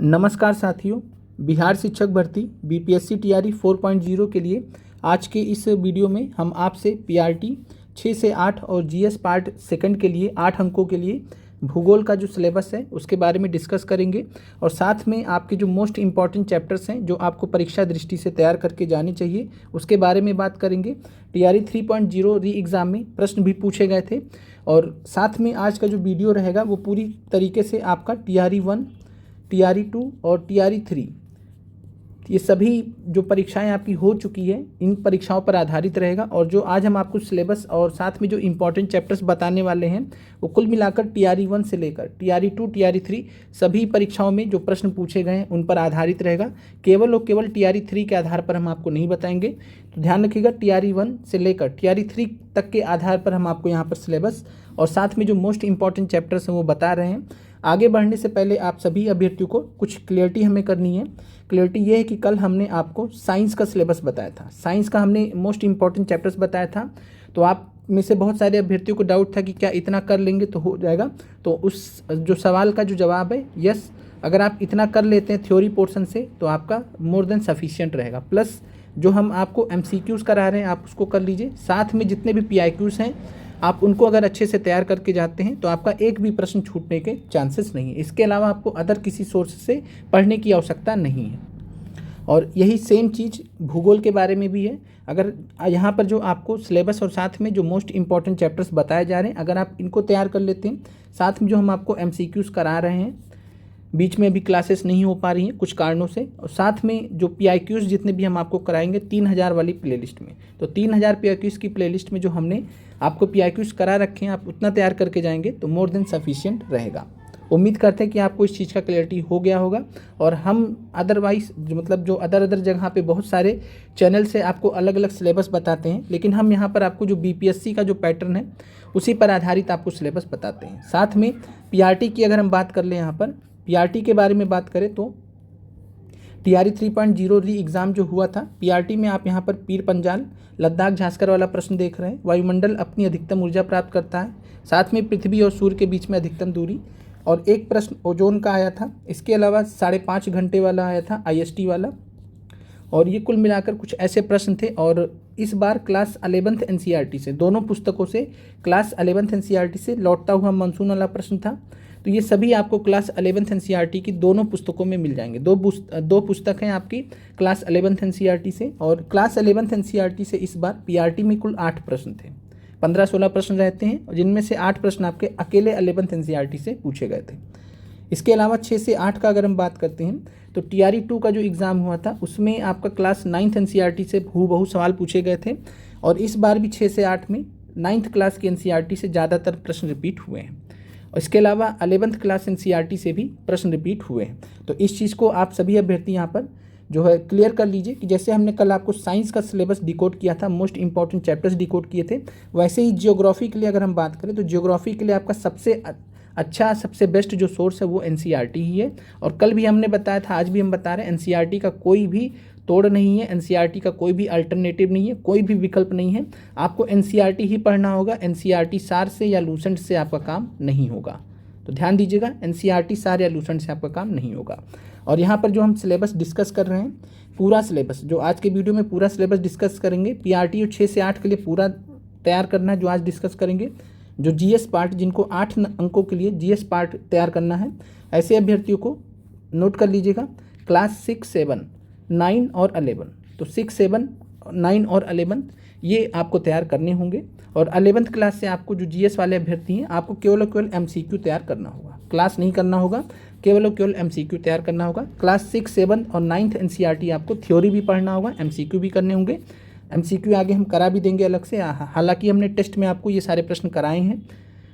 नमस्कार साथियों, बिहार शिक्षक भर्ती बीपीएससी टीआरई 4.0 के लिए आज के इस वीडियो में हम आपसे पीआरटी 6 से 8 और जीएस पार्ट सेकंड के लिए 8 अंकों के लिए भूगोल का जो सिलेबस है उसके बारे में डिस्कस करेंगे और साथ में आपके जो मोस्ट इम्पॉर्टेंट चैप्टर्स हैं जो आपको परीक्षा दृष्टि से तैयार करके जाने चाहिए उसके बारे में बात करेंगे। टीआरई 3.0 री एग्ज़ाम में प्रश्न भी पूछे गए थे और साथ में आज का जो वीडियो रहेगा वो पूरी तरीके से आपका टीआरई 1, टीआरई 2 और टीआरई 3 ये सभी जो परीक्षाएं आपकी हो चुकी है इन परीक्षाओं पर आधारित रहेगा। और जो आज हम आपको सिलेबस और साथ में जो इम्पोर्टेंट चैप्टर्स बताने वाले हैं वो कुल मिलाकर टीआरई 1 से लेकर टीआरई 2, टीआरई 3 सभी परीक्षाओं में जो प्रश्न पूछे गए हैं उन पर आधारित रहेगा। केवल और केवल टीआरई 3 के आधार पर हम आपको नहीं बताएंगे, तो ध्यान रखिएगा टीआरई 1 से लेकर टीआरई 3 तक के आधार पर हम आपको यहाँ पर सिलेबस और साथ में जो मोस्ट इंपॉर्टेंट चैप्टर्स हैं वो बता रहे हैं। आगे बढ़ने से पहले आप सभी अभ्यर्थियों को कुछ क्लियरिटी हमें करनी है। क्लियरिटी ये है कि कल हमने आपको साइंस का सिलेबस बताया था, साइंस का हमने मोस्ट इंपॉर्टेंट चैप्टर्स बताया था। तो आप में से बहुत सारे अभ्यर्थियों को डाउट था कि क्या इतना कर लेंगे तो हो जाएगा, तो उस जो सवाल का जो जवाब है यस, अगर आप इतना कर लेते हैं थ्योरी पोर्शन से तो आपका मोर देन सफिशिएंट रहेगा। प्लस जो हम आपको एमसीक्यूज़ करा रहे हैं आप उसको कर लीजिए, साथ में जितने भी पीआईक्यूज़ हैं आप उनको अगर अच्छे से तैयार करके जाते हैं तो आपका एक भी प्रश्न छूटने के चांसेस नहीं है। इसके अलावा आपको अदर किसी सोर्स से पढ़ने की आवश्यकता नहीं है। और यही सेम चीज़ भूगोल के बारे में भी है। अगर यहाँ पर जो आपको सिलेबस और साथ में जो मोस्ट इंपॉर्टेंट चैप्टर्स बताए जा रहे हैं अगर आप इनको तैयार कर लेते हैं, साथ में जो हम आपको एमसीक्यूज़ करा रहे हैं, बीच में भी क्लासेस नहीं हो पा रही हैं कुछ कारणों से, और साथ में जो पीआईक्यूज़ जितने भी हम आपको कराएंगे 3000 वाली प्लेलिस्ट में, तो 3000 पीआईक्यूज़ की प्लेलिस्ट में जो हमने आपको पीआईक्यूज़ करा रखे हैं आप उतना तैयार करके जाएंगे तो मोर देन सफिशिएंट रहेगा। उम्मीद करते हैं कि आपको इस चीज़ का क्लैरिटी हो गया होगा। और हम अदरवाइज़ मतलब जो अदर जगह पे बहुत सारे चैनल से आपको अलग अलग सिलेबस बताते हैं, लेकिन हम यहाँ पर आपको जो बीपीएससी का जो पैटर्न है उसी पर आधारित आपको सिलेबस बताते हैं। साथ में पीआरटी की अगर हम बात कर लें, यहाँ पर पीआरटी के बारे में बात करें तो टीआरई 3.0 री एग्ज़ाम जो हुआ था, पीआरटी में आप यहाँ पर पीर पंजाल लद्दाख झांसकर वाला प्रश्न देख रहे हैं। वायुमंडल अपनी अधिकतम ऊर्जा प्राप्त करता है, साथ में पृथ्वी और सूर्य के बीच में अधिकतम दूरी, और एक प्रश्न ओजोन का आया था। इसके अलावा 5.5 घंटे वाला आया था आईएसटी वाला, और ये कुल मिलाकर कुछ ऐसे प्रश्न थे। और इस बार क्लास 11th एनसीईआरटी से, दोनों पुस्तकों से क्लास 11th एनसीईआरटी से लौटता हुआ मानसून वाला प्रश्न था। तो ये सभी आपको क्लास 11th एनसीईआरटी की दोनों पुस्तकों में मिल जाएंगे। दो पुस्तक हैं आपकी क्लास 11th एनसीईआरटी से, और क्लास 11th एनसीईआरटी से इस बार पीआरटी में कुल 8 प्रश्न थे। 15-16 प्रश्न रहते हैं जिनमें से 8 प्रश्न आपके अकेले 11th एनसीईआरटी से पूछे गए थे। इसके अलावा 6 से 8 का अगर हम बात करते हैं तो टीआरई 2 का जो एग्ज़ाम हुआ था उसमें आपका क्लास 9th एनसीईआरटी से हूबहू सवाल पूछे गए थे, और इस बार भी 6 से 8 में 9th क्लास की एनसीईआरटी से ज़्यादातर प्रश्न रिपीट हुए हैं। और इसके अलावा 11th क्लास एनसीईआरटी से भी प्रश्न रिपीट हुए हैं। तो इस चीज़ को आप सभी अभ्यर्थी यहाँ पर जो है क्लियर कर लीजिए कि जैसे हमने कल आपको साइंस का सिलेबस डिकोड किया था, मोस्ट इंपॉर्टेंट चैप्टर्स डिकोड किए थे, वैसे ही जियोग्राफी के लिए अगर हम बात करें तो जियोग्राफी के लिए आपका सबसे अच्छा सबसे बेस्ट जो सोर्स है वो एनसीईआरटी ही है। और कल भी हमने बताया था, आज भी हम बता रहे हैं, एनसीईआरटी का कोई भी तोड़ नहीं है, एनसीईआरटी का कोई भी अल्टरनेटिव नहीं है, कोई भी विकल्प नहीं है। आपको एनसीईआरटी ही पढ़ना होगा, एनसीईआरटी सार से या लूसेंट से आपका काम नहीं होगा। तो ध्यान दीजिएगा, एनसीईआरटी सार या लूसेंट से आपका काम नहीं होगा। और यहाँ पर जो हम सिलेबस डिस्कस कर रहे हैं, पूरा सिलेबस जो आज के वीडियो में पूरा सिलेबस डिस्कस करेंगे, पीआरटी 6 से 8 के लिए पूरा तैयार करना है जो आज डिस्कस करेंगे। जो जीएस पार्ट, जिनको 8 अंकों के लिए जीएस पार्ट तैयार करना है, ऐसे अभ्यर्थियों को नोट कर लीजिएगा क्लास 6, 7, 9 और 11। तो 6, 7, 9 और 11 ये आपको तैयार करने होंगे। और 11th क्लास से आपको जो जीएस वाले अभ्यर्थी हैं आपको केवल और केवल एमसीक्यू तैयार करना होगा, क्लास नहीं करना होगा, केवल और केवल एमसीक्यू तैयार करना होगा। क्लास 6, 7 और 9th एनसीईआरटी आपको थ्योरी भी पढ़ना होगा, एमसीक्यू भी करने होंगे। एमसीक्यू आगे हम करा भी देंगे अलग से, हालांकि हमने टेस्ट में आपको ये सारे प्रश्न कराए हैं,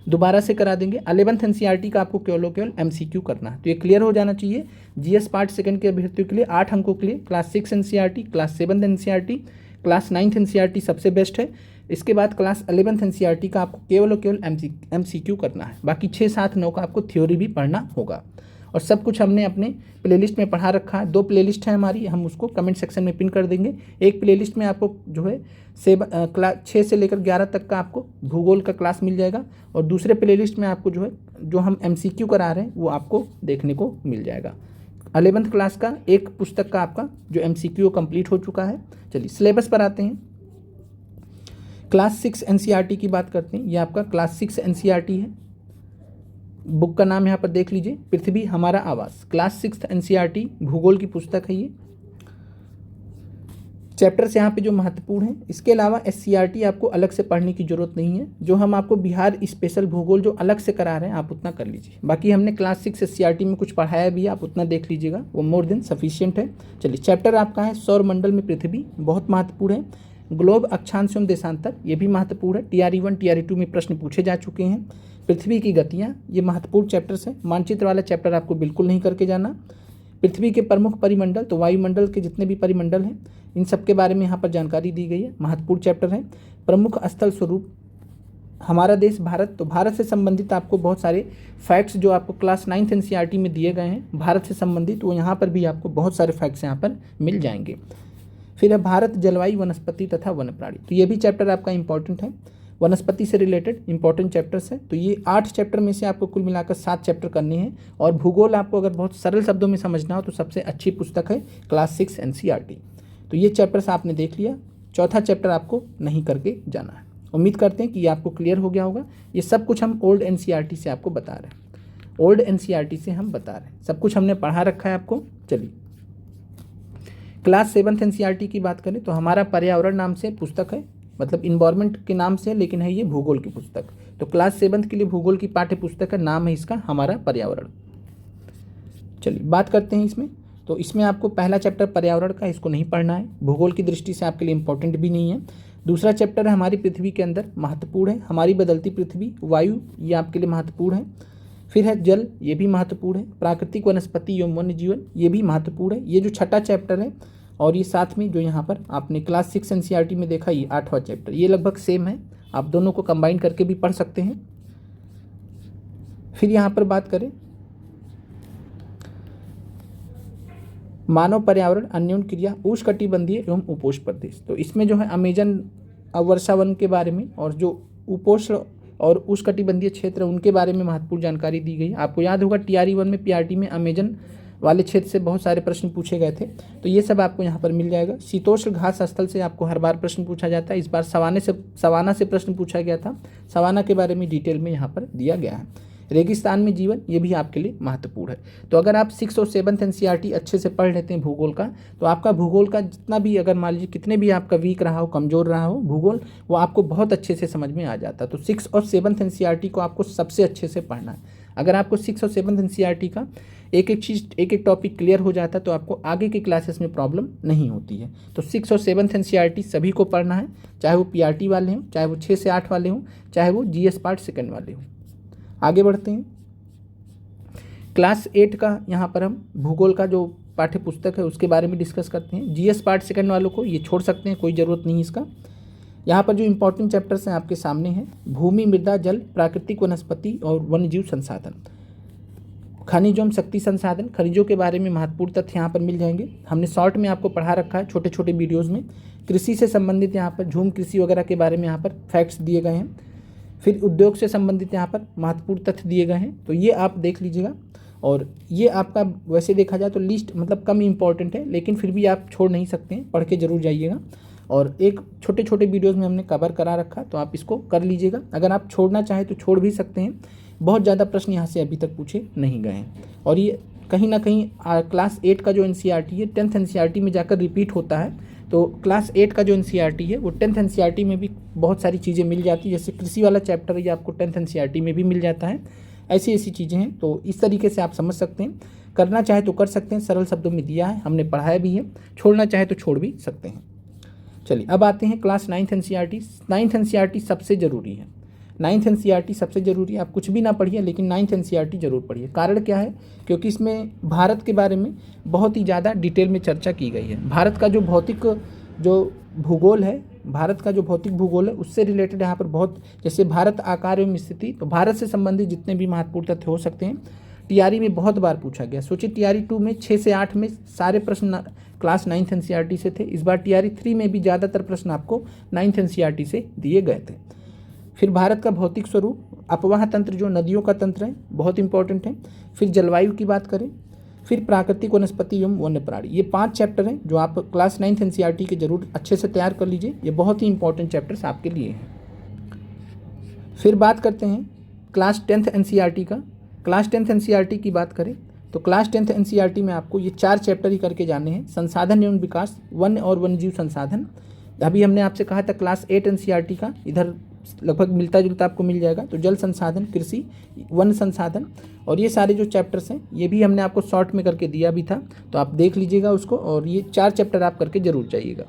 दोबारा से करा देंगे। 11th एनसीईआरटी का आपको केवल और केवल एमसीक्यू करना है। तो ये क्लियर हो जाना चाहिए। जीएस पार्ट सेकंड के अभ्यर्थियों के लिए 8 अंकों के लिए class 6 NCERT, class 7 NCERT, class 9th NCERT सबसे बेस्ट है। इसके बाद क्लास 11th एनसीईआरटी का आपको केवल और केवल एमसीक्यू करना है, बाकी 6, 7, 9 का आपको थ्योरी भी पढ़ना होगा। और सब कुछ हमने अपने प्लेलिस्ट में पढ़ा रखा है। 2 प्लेलिस्ट है हमारी, हम उसको कमेंट सेक्शन में पिन कर देंगे। एक प्लेलिस्ट में आपको जो है 6 से लेकर 11 तक का आपको भूगोल का क्लास मिल जाएगा, और दूसरे प्लेलिस्ट में आपको जो है जो हम एमसीक्यू करा रहे हैं वो आपको देखने को मिल जाएगा। 11th क्लास का एक पुस्तक का आपका जो MCQ कंप्लीट हो चुका है। चलिए सिलेबस पर आते हैं। क्लास 6 NCERT की बात करते हैं। ये आपका क्लास 6 NCERT है। बुक का नाम यहाँ पर देख लीजिए, पृथ्वी हमारा आवास। क्लास 6 NCERT भूगोल की पुस्तक है ये। चैप्टर्स यहाँ पे जो महत्वपूर्ण है, इसके अलावा SCERT आपको अलग से पढ़ने की जरूरत नहीं है। जो हम आपको बिहार स्पेशल भूगोल जो अलग से करा रहे हैं आप उतना कर लीजिए। बाकी हमने क्लास 6 SCERT में कुछ पढ़ाया भी है, आप उतना देख लीजिएगा, वो मोर देन सफिशिएंट है। चलिए चैप्टर आपका है सौर मंडल में पृथ्वी, बहुत महत्वपूर्ण है। ग्लोब अक्षांश एवं देशांतर, ये भी महत्वपूर्ण है। TRE 1 TRE 2 में प्रश्न पूछे जा चुके हैं। पृथ्वी की गतियाँ, ये महत्वपूर्ण चैप्टर्स हैं। मानचित्र वाला चैप्टर आपको बिल्कुल नहीं करके जाना। पृथ्वी के प्रमुख परिमंडल, तो वायुमंडल के जितने भी परिमंडल हैं इन सब के बारे में यहाँ पर जानकारी दी गई है, महत्वपूर्ण चैप्टर है। प्रमुख स्थल स्वरूप, हमारा देश भारत, तो भारत से संबंधित आपको बहुत सारे फैक्ट्स जो आपको क्लास 9th NCERT में दिए गए हैं भारत से संबंधित, वो यहाँ पर भी आपको बहुत सारे फैक्ट्स यहाँ पर मिल जाएंगे। फिर है भारत, जलवायु, वनस्पति तथा वन प्राणी, तो ये भी चैप्टर आपका इंपॉर्टेंट है। वनस्पति से रिलेटेड इंपॉर्टेंट चैप्टर्स है। तो ये 8 चैप्टर में से आपको कुल मिलाकर 7 चैप्टर करने हैं। और भूगोल आपको अगर बहुत सरल शब्दों में समझना हो तो सबसे अच्छी पुस्तक है क्लास 6 NCERT। तो ये चैप्टर्स आपने देख लिया। चौथा चैप्टर आपको नहीं करके जाना है। उम्मीद करते हैं कि ये आपको क्लियर हो गया होगा। ये सब कुछ हम ओल्ड NCERT से आपको बता रहे हैं, ओल्ड NCERT से हम बता रहे हैं, सब कुछ हमने पढ़ा रखा है आपको। चलिए क्लास 7th NCERT की बात करें तो हमारा पर्यावरण नाम से पुस्तक है, मतलब इन्वायरमेंट के नाम से, लेकिन है ये भूगोल की पुस्तक। तो क्लास 7th के लिए भूगोल की पाठ्य पुस्तक का नाम है इसका हमारा पर्यावरण। चलिए बात करते हैं इसमें। तो इसमें आपको पहला चैप्टर पर्यावरण का, इसको नहीं पढ़ना है, भूगोल की दृष्टि से आपके लिए इंपॉर्टेंट भी नहीं है। दूसरा चैप्टर है हमारी पृथ्वी के अंदर, महत्वपूर्ण है, हमारी बदलती पृथ्वी। वायु, ये आपके लिए महत्वपूर्ण है। फिर है जल, ये भी महत्वपूर्ण है। प्राकृतिक वनस्पति एवं वन्य जीवन, ये भी महत्वपूर्ण है। ये जो छठा चैप्टर है, और ये साथ में जो यहाँ पर आपने क्लास 6 NCERT में देखा ये 8वां चैप्टर, ये लगभग सेम है, आप दोनों को कंबाइन करके भी पढ़ सकते हैं। फिर यहाँ पर बात करें मानव पर्यावरण अन्योन क्रिया उष्णकटिबंधीय एवं उपोष्ण प्रदेश, तो इसमें जो है अमेजन वर्षावन के बारे में और जो उपोष्ण और उष्णकटिबंधीय क्षेत्र उनके बारे में महत्वपूर्ण जानकारी दी गई। आपको याद होगा TRE 1 में PRT में अमेजन वाले क्षेत्र से बहुत सारे प्रश्न पूछे गए थे, तो ये सब आपको यहाँ पर मिल जाएगा। शीतोष्ण घास स्थल से आपको हर बार प्रश्न पूछा जाता है। इस बार सवाना से प्रश्न पूछा गया था, सवाना के बारे में डिटेल में यहाँ पर दिया गया है। रेगिस्तान में जीवन, ये भी आपके लिए महत्वपूर्ण है। तो अगर आप 6 और 7th NCERT अच्छे से पढ़ लेते हैं भूगोल का, तो आपका भूगोल का जितना भी, अगर मान लीजिए कितने भी आपका वीक रहा हो, कमज़ोर रहा हो भूगोल, वो आपको बहुत अच्छे से समझ में आ जाता। तो 6 और 7th NCERT को आपको सबसे अच्छे से पढ़ना है। अगर आपको 6 और 7th NCERT का एक एक चीज़, एक एक टॉपिक क्लियर हो जाता है तो आपको आगे की क्लासेस में प्रॉब्लम नहीं होती है। तो 6 और 7th NCERT सभी को पढ़ना है, चाहे वो PRT वाले हों, चाहे वो 6 से 8 वाले हों, चाहे वो GS पार्ट सेकंड वाले हों। आगे बढ़ते हैं। क्लास 8 का यहाँ पर हम भूगोल का जो पाठ्य पुस्तक है उसके बारे में डिस्कस करते हैं। GS पार्ट सेकंड वालों को ये छोड़ सकते हैं, कोई ज़रूरत नहीं इसका। यहाँ पर जो इंपॉर्टेंट चैप्टर्स हैं आपके सामने हैं, भूमि, मृदा, जल, प्राकृतिक वनस्पति और वन्यजीव संसाधन। खनिज एवं शक्ति संसाधन, खनिजों के बारे में महत्वपूर्ण तथ्य यहाँ पर मिल जाएंगे। हमने शॉर्ट में आपको पढ़ा रखा है छोटे छोटे वीडियोज़ में। कृषि से संबंधित यहाँ पर झूम कृषि वगैरह के बारे में यहाँ पर फैक्ट्स दिए गए हैं। फिर उद्योग से संबंधित यहाँ पर महत्वपूर्ण तथ्य दिए गए हैं, तो ये आप देख लीजिएगा। और ये आपका वैसे देखा जाए तो लिस्ट मतलब कम इंपॉर्टेंट है, लेकिन फिर भी आप छोड़ नहीं सकते हैं, पढ़ के जरूर जाइएगा। और एक छोटे छोटे वीडियोज़ में हमने कवर करा रखा, तो आप इसको कर लीजिएगा। अगर आप छोड़ना चाहें तो छोड़ भी सकते हैं, बहुत ज़्यादा प्रश्न यहाँ से अभी तक पूछे नहीं गए हैं। और ये कहीं ना कहीं क्लास 8 का जो NCERT है 10th NCERT में जाकर रिपीट होता है। तो क्लास 8 का जो NCERT है वो 10th NCERT में भी बहुत सारी चीज़ें मिल जाती है, जैसे कृषि वाला चैप्टर है ये आपको 10th NCERT में भी मिल जाता है। ऐसी ऐसी चीज़ें हैं, तो इस तरीके से आप समझ सकते हैं। करना चाहे तो कर सकते हैं, सरल शब्दों में दिया है, हमने पढ़ाया भी है। छोड़ना चाहे तो छोड़ भी सकते हैं। चलिए अब आते हैं class 9th NCERT। 9th NCERT सबसे ज़रूरी है। 9th NCERT सबसे ज़रूरी है। आप कुछ भी ना पढ़िए, लेकिन 9th NCERT जरूर पढ़िए। कारण क्या है? क्योंकि इसमें भारत के बारे में बहुत ही ज़्यादा डिटेल में चर्चा की गई है। भारत का जो भौतिक जो भूगोल है, भारत का जो भौतिक भूगोल है उससे रिलेटेड यहाँ पर बहुत, जैसे भारत आकार एवं स्थिति, तो भारत से संबंधित जितने भी महत्वपूर्ण तथ्य हो सकते हैं TRE में बहुत बार पूछा गया। सोचिए TRE 2 में 6 से 8 में सारे प्रश्न क्लास 9th NCERT से थे। इस बार TRE 3 में भी ज़्यादातर प्रश्न आपको 9th NCERT से दिए गए थे। फिर भारत का भौतिक स्वरूप, अपवाह तंत्र जो नदियों का तंत्र है बहुत इंपॉर्टेंट है। फिर जलवायु की बात करें, फिर प्राकृतिक वनस्पति एवं वन्य प्राणी। ये 5 चैप्टर हैं जो आप क्लास 9th एनसीईआरटी के जरूर अच्छे से तैयार कर लीजिए, ये बहुत ही इंपॉर्टेंट चैप्टर्स आपके लिए हैं। फिर बात करते हैं क्लास 10th एनसीईआरटी का। क्लास 10th एनसीईआरटी की बात करें तो क्लास 10th एनसीईआरटी में आपको ये 4 चैप्टर ही करके जाने हैं। संसाधन एवं विकास, वन्य और वन्यजीव संसाधन। अभी हमने आपसे कहा था क्लास 8 एनसीईआरटी का, इधर लगभग मिलता जुलता आपको मिल जाएगा। तो जल संसाधन, कृषि, वन संसाधन, और ये सारे जो चैप्टर्स हैं ये भी हमने आपको शॉर्ट में करके दिया भी था, तो आप देख लीजिएगा उसको। और ये 4 चैप्टर आप करके जरूर जाइएगा।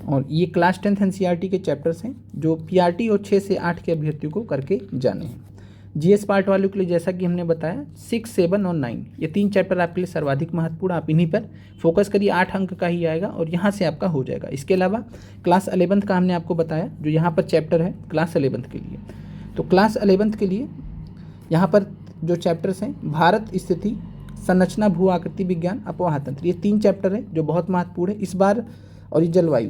और ये क्लास 10th एनसीईआरटी के चैप्टर्स हैं जो पीआरटी और 6 से 8 के अभ्यर्थियों को करके जाने हैं। जीएस पार्ट वालों के लिए जैसा कि हमने बताया 6, 7 और 9 ये 3 चैप्टर आपके लिए सर्वाधिक महत्वपूर्ण, आप इन्हीं पर फोकस करिए। 8 अंक का ही आएगा और यहाँ से आपका हो जाएगा। इसके अलावा क्लास 11th का हमने आपको बताया जो यहाँ पर चैप्टर है क्लास 11th के लिए। तो क्लास 11th के लिए यहाँ पर जो चैप्टर्स हैं, भारत स्थिति, संरचना, भू आकृति विज्ञान, अफवाह तंत्र, ये 3 चैप्टर हैं जो बहुत महत्वपूर्ण है इस बार। और ये जलवायु,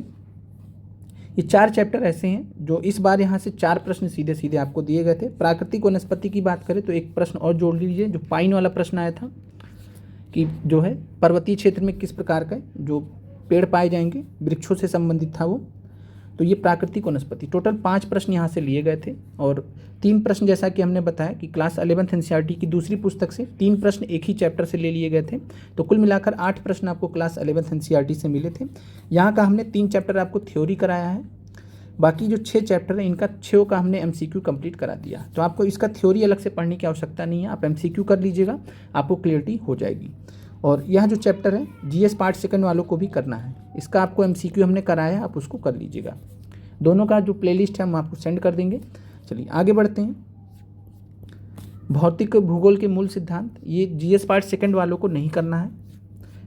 ये 4 चैप्टर ऐसे हैं जो इस बार यहाँ से 4 प्रश्न सीधे सीधे आपको दिए गए थे। प्राकृतिक वनस्पति की बात करें तो एक प्रश्न और जोड़ लीजिए, जो पाइन वाला प्रश्न आया था कि जो है पर्वतीय क्षेत्र में किस प्रकार का जो पेड़ पाए जाएंगे, वृक्षों से संबंधित था वो। तो ये प्राकृतिक वनस्पति, टोटल 5 प्रश्न यहाँ से लिए गए थे। और 3 प्रश्न जैसा कि हमने बताया कि क्लास 11th एनसीईआरटी की दूसरी पुस्तक से 3 प्रश्न एक ही चैप्टर से ले लिए गए थे। तो कुल मिलाकर 8 प्रश्न आपको क्लास 11th एनसीईआरटी से मिले थे। यहाँ का हमने 3 चैप्टर आपको थ्योरी कराया है, बाकी जो 6 चैप्टर हैं इनका 6 का हमने एमसीक्यू कंप्लीट करा दिया। तो आपको इसका थ्योरी अलग से पढ़ने की आवश्यकता नहीं है, आप एमसीक्यू कर लीजिएगा, आपको क्लियरिटी हो जाएगी। और यह जो चैप्टर है जीएस पार्ट 2 वालों को भी करना है, इसका आपको एमसीक्यू हमने कराया है, आप उसको कर लीजिएगा। दोनों का जो प्लेलिस्ट है हम आपको सेंड कर देंगे। चलिए आगे बढ़ते हैं। भौतिक भूगोल के मूल सिद्धांत, ये जीएस पार्ट 2 वालों को नहीं करना है,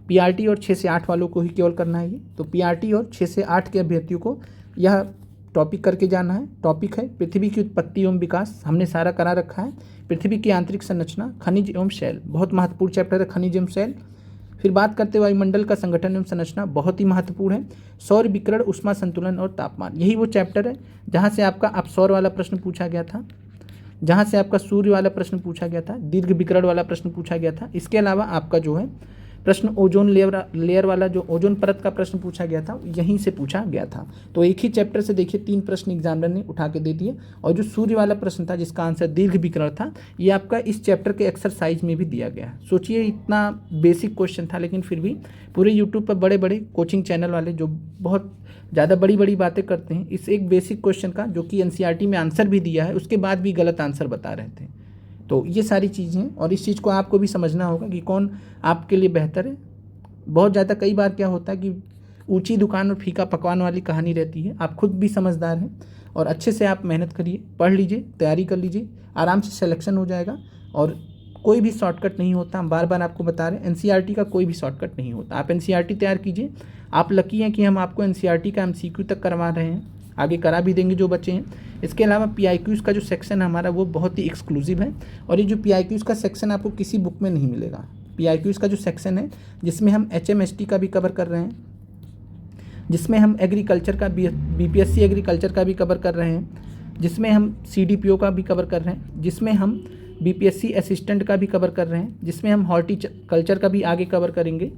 पीआरटी और 6 से 8 वालों को ही केवल करना है ये। तो पीआरटी और 6 से 8 के अभ्यर्थियों को यह टॉपिक करके जाना है। टॉपिक है पृथ्वी की उत्पत्ति एवं विकास, हमने सारा करा रखा है। पृथ्वी की आंतरिक संरचना, खनिज एवं शैल, बहुत महत्वपूर्ण चैप्टर है खनिज एवं शैल। फिर बात करते हैं वायुमंडल का संगठन एवं संरचना, बहुत ही महत्वपूर्ण है। सौर विकिरण, ऊष्मा संतुलन और तापमान, यही वो चैप्टर है जहाँ से आपका अपसौर वाला प्रश्न पूछा गया था, जहाँ से आपका सूर्य वाला प्रश्न पूछा गया था, दीर्घ विकिरण वाला प्रश्न पूछा गया था। इसके अलावा आपका जो है प्रश्न ओजोन लेयर वाला, जो ओजोन परत का प्रश्न पूछा गया था, यहीं से पूछा गया था। तो एक ही चैप्टर से देखिए 3 प्रश्न एग्जामिनर ने उठा के दे दिए। और जो सूर्य वाला प्रश्न था जिसका आंसर दीर्घ विकिरण था, ये आपका इस चैप्टर के एक्सरसाइज में भी दिया गया। सोचिए इतना बेसिक क्वेश्चन था, लेकिन फिर भी पूरे यूट्यूब पर बड़े बड़े कोचिंग चैनल वाले जो बहुत ज़्यादा बड़ी बड़ी बातें करते हैं, इस एक बेसिक क्वेश्चन का जो कि एनसीईआरटी में आंसर भी दिया है उसके बाद भी गलत आंसर बता रहे थे। तो ये सारी चीज़ें हैं और इस चीज़ को आपको भी समझना होगा कि कौन आपके लिए बेहतर है। बहुत ज़्यादा कई बार क्या होता है कि ऊंची दुकान और फीका पकवान वाली कहानी रहती है। आप खुद भी समझदार हैं और अच्छे से आप मेहनत करिए, पढ़ लीजिए, तैयारी कर लीजिए, आराम से सिलेक्शन हो जाएगा। और कोई भी शॉर्टकट नहीं होता, हम बार बार आपको बता रहे हैं, एनसीईआरटी का कोई भी शॉर्टकट नहीं होता। आप एनसीईआरटी तैयार कीजिए। आप लकी हैं कि हम आपको एनसीईआरटी का एमसीक्यू तक करवा रहे हैं, आगे करा भी देंगे जो बच्चे हैं। इसके अलावा पीआईक्यूज़ का जो सेक्शन है हमारा वो बहुत ही एक्सक्लूसिव है, और ये जो पीआईक्यूज़ का सेक्शन आपको किसी बुक में नहीं मिलेगा। पीआईक्यूज़ का जो सेक्शन है जिसमें हम एचएमएसटी का भी कवर कर रहे हैं, जिसमें हम एग्रीकल्चर का बीपीएससी एग्रीकल्चर का भी कवर कर रहे हैं, जिसमें हम सीडीपीओ का भी कवर कर रहे हैं, जिसमें हम बीपीएससी असिस्टेंट का भी कवर कर रहे हैं, जिसमें हम हॉर्टिकल्चर का भी आगे कवर करेंगे।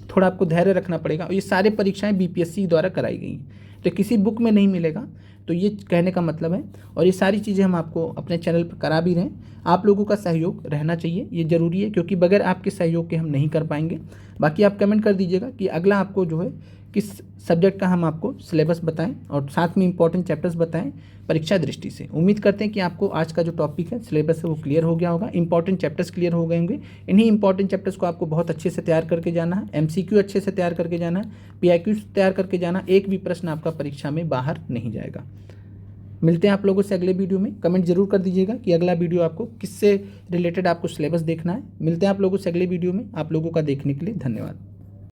थोड़ा आपको धैर्य रखना पड़ेगा। और ये सारे परीक्षाएं बीपीएससी द्वारा कराई गई, तो किसी बुक में नहीं मिलेगा, तो ये कहने का मतलब है। और ये सारी चीज़ें हम आपको अपने चैनल पर करा भी रहे हैं। आप लोगों का सहयोग रहना चाहिए, ये ज़रूरी है, क्योंकि बगैर आपके सहयोग के हम नहीं कर पाएंगे। बाकी आप कमेंट कर दीजिएगा कि अगला आपको जो है किस सब्जेक्ट का हम आपको सिलेबस बताएं और साथ में इंपॉर्टेंट चैप्टर्स बताएं परीक्षा दृष्टि से। उम्मीद करते हैं कि आपको आज का जो टॉपिक है सिलेबस है वो क्लियर हो गया होगा, इंपॉर्टेंट चैप्टर्स क्लियर हो गए होंगे। इन्हीं इंपॉर्टेंट चैप्टर्स को आपको बहुत अच्छे से तैयार करके जाना है, एमसीक्यू अच्छे से तैयार करके जाना है, पीआईक्यू तैयार करके जाना, एक भी प्रश्न आपका परीक्षा में बाहर नहीं जाएगा। मिलते हैं आप लोगों से अगले वीडियो में। कमेंट जरूर कर दीजिएगा कि अगला वीडियो आपको किससे रिलेटेड आपको सिलेबस देखना है। मिलते हैं आप लोगों से अगले वीडियो में। आप लोगों का देखने के लिए धन्यवाद।